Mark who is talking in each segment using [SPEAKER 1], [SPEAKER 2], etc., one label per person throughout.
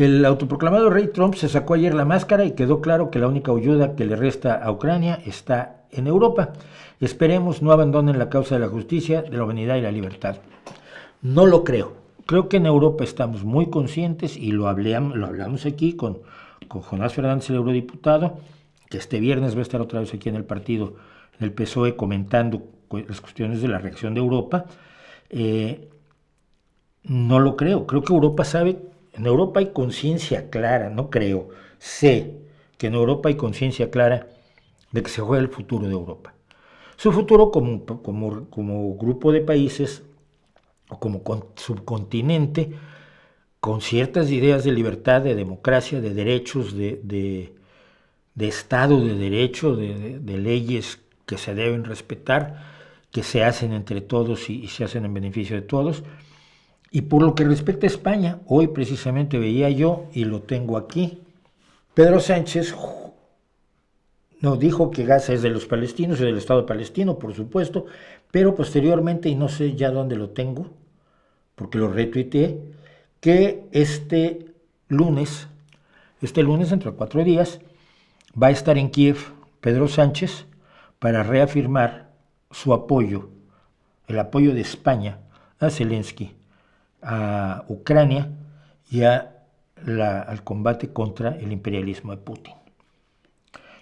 [SPEAKER 1] El autoproclamado rey Trump se sacó ayer la máscara y quedó claro que la única ayuda que le resta a Ucrania está en Europa. Esperemos no abandonen la causa de la justicia, de la humanidad y la libertad. No lo creo. Creo que en Europa estamos muy conscientes y lo hablamos aquí con Jonás Fernández, el eurodiputado, que este viernes va a estar otra vez aquí en el partido, en el PSOE, comentando las cuestiones de la reacción de Europa. No lo creo. Creo que Europa sabe, en Europa hay conciencia clara, no creo, sé que en Europa hay conciencia clara de que se juega el futuro de Europa. Su futuro como grupo de países o como subcontinente con ciertas ideas de libertad, de democracia, de derechos, de Estado de Derecho, de leyes que se deben respetar, que se hacen entre todos y se hacen en beneficio de todos. Y por lo que respecta a España, hoy precisamente veía yo, y lo tengo aquí, Pedro Sánchez nos dijo que Gaza es de los palestinos y del Estado palestino, por supuesto, pero posteriormente, y no sé ya dónde lo tengo, porque lo retuiteé, que este lunes, dentro de 4 días, va a estar en Kiev Pedro Sánchez para reafirmar su apoyo, el apoyo de España a Zelensky, a Ucrania y al combate contra el imperialismo de Putin.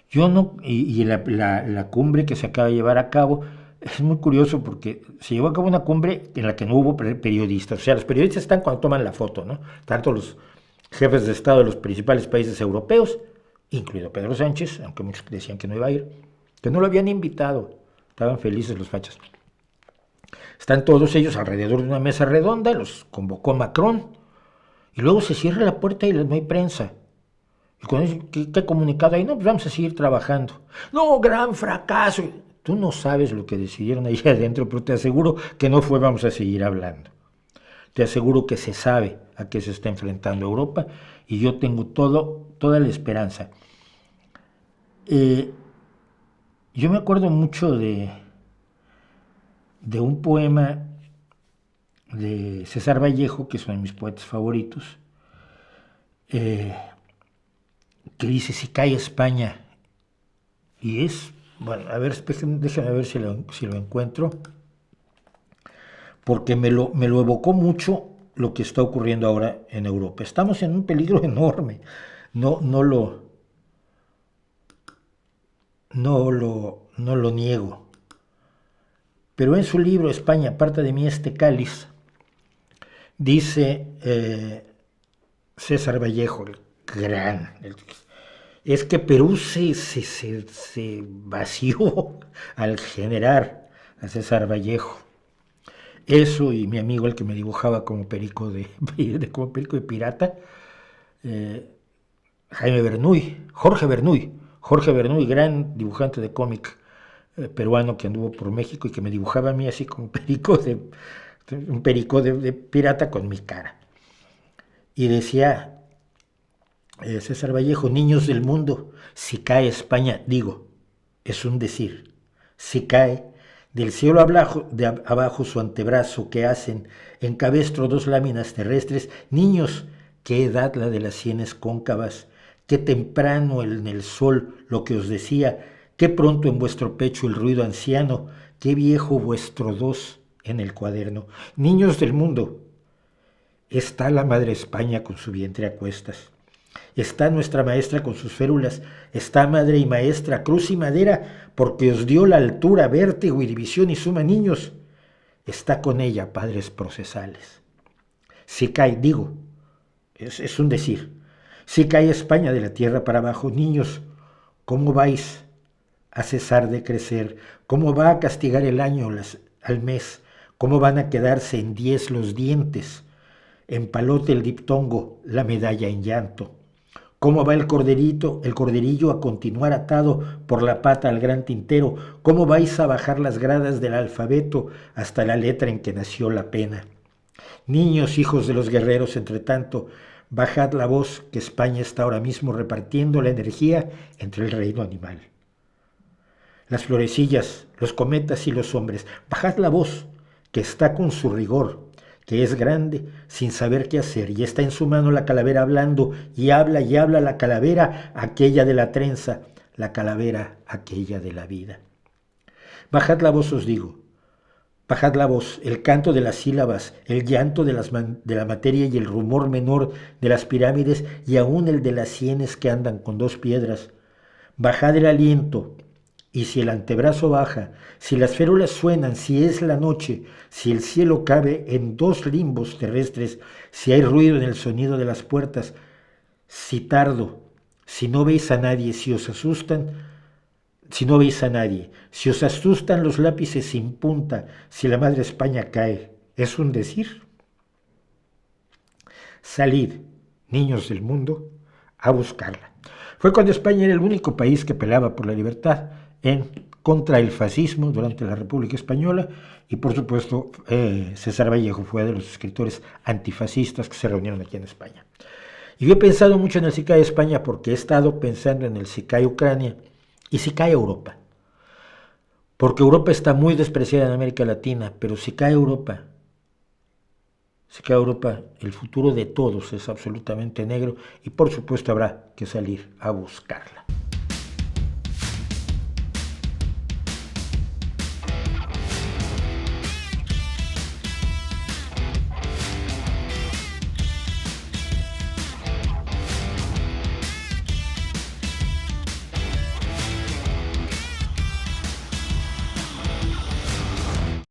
[SPEAKER 1] Yo no, y la cumbre que se acaba de llevar a cabo es muy curioso porque se llevó a cabo una cumbre en la que no hubo periodistas. O sea, los periodistas están cuando toman la foto, ¿no? Tanto los jefes de Estado de los principales países europeos, incluido Pedro Sánchez, aunque muchos decían que no iba a ir, que no lo habían invitado. Estaban felices los fachas. Están todos ellos alrededor de una mesa redonda, los convocó Macron, y luego se cierra la puerta y no hay prensa. Y cuando dicen, ¿qué comunicado hay? No, pues vamos a seguir trabajando. No, gran fracaso. Tú no sabes lo que decidieron ahí adentro, pero te aseguro que no fue vamos a seguir hablando. Te aseguro que se sabe a qué se está enfrentando Europa y yo tengo toda la esperanza. Yo me acuerdo mucho de un poema de César Vallejo, que es uno de mis poetas favoritos, que dice, si cae España, y es, bueno, a ver, déjame ver si lo encuentro, porque me lo evocó mucho lo que está ocurriendo ahora en Europa. Estamos en un peligro enorme, no lo niego. Pero en su libro España, aparta de mí este cáliz, dice César Vallejo, es que Perú se vació al generar a César Vallejo. Eso y mi amigo, el que me dibujaba como perico de pirata, Jorge Bernuy, gran dibujante de cómic peruano que anduvo por México y que me dibujaba a mí así como un perico de pirata con mi cara. Y decía César Vallejo, niños del mundo, si cae España, digo, es un decir, si cae, del cielo abajo su antebrazo que hacen en cabestro 2 láminas terrestres, niños, qué edad la de las sienes cóncavas, qué temprano en el sol lo que os decía, qué pronto en vuestro pecho el ruido anciano, qué viejo vuestro dos en el cuaderno. Niños del mundo, está la madre España con su vientre a cuestas. Está nuestra maestra con sus férulas, está madre y maestra, cruz y madera, porque os dio la altura, vértigo y división y suma niños. Está con ella padres procesales. Si cae, digo, es un decir, si cae España de la tierra para abajo, niños, ¿cómo vais a cesar de crecer? ¿Cómo va a castigar el año al mes? ¿Cómo van a quedarse en 10 los dientes? En palote el diptongo, la medalla en llanto. ¿Cómo va el corderillo a continuar atado por la pata al gran tintero? ¿Cómo vais a bajar las gradas del alfabeto hasta la letra en que nació la pena? Niños, hijos de los guerreros, entre tanto, bajad la voz que España está ahora mismo repartiendo la energía entre el reino animal. Las florecillas, los cometas y los hombres, bajad la voz que está con su rigor, que es grande, sin saber qué hacer, y está en su mano la calavera hablando, y habla la calavera aquella de la trenza, la calavera aquella de la vida. Bajad la voz, os digo, bajad la voz, el canto de las sílabas, el llanto de la materia y el rumor menor de las pirámides y aún el de las sienes que andan con dos piedras. Bajad el aliento, y si el antebrazo baja, si las férulas suenan, si es la noche, si el cielo cabe en dos limbos terrestres, si hay ruido en el sonido de las puertas, si tardo, si no veis a nadie, si os asustan, si no veis a nadie, si os asustan los lápices sin punta, si la madre España cae, es un decir. Salid, niños del mundo, a buscarla. Fue cuando España era el único país que peleaba por la libertad contra el fascismo durante la República Española, y por supuesto César Vallejo fue de los escritores antifascistas que se reunieron aquí en España. Y yo he pensado mucho en el si cae España porque he estado pensando en el si cae Ucrania y si cae Europa. Porque Europa está muy despreciada en América Latina, pero si cae Europa, el futuro de todos es absolutamente negro y por supuesto habrá que salir a buscarla.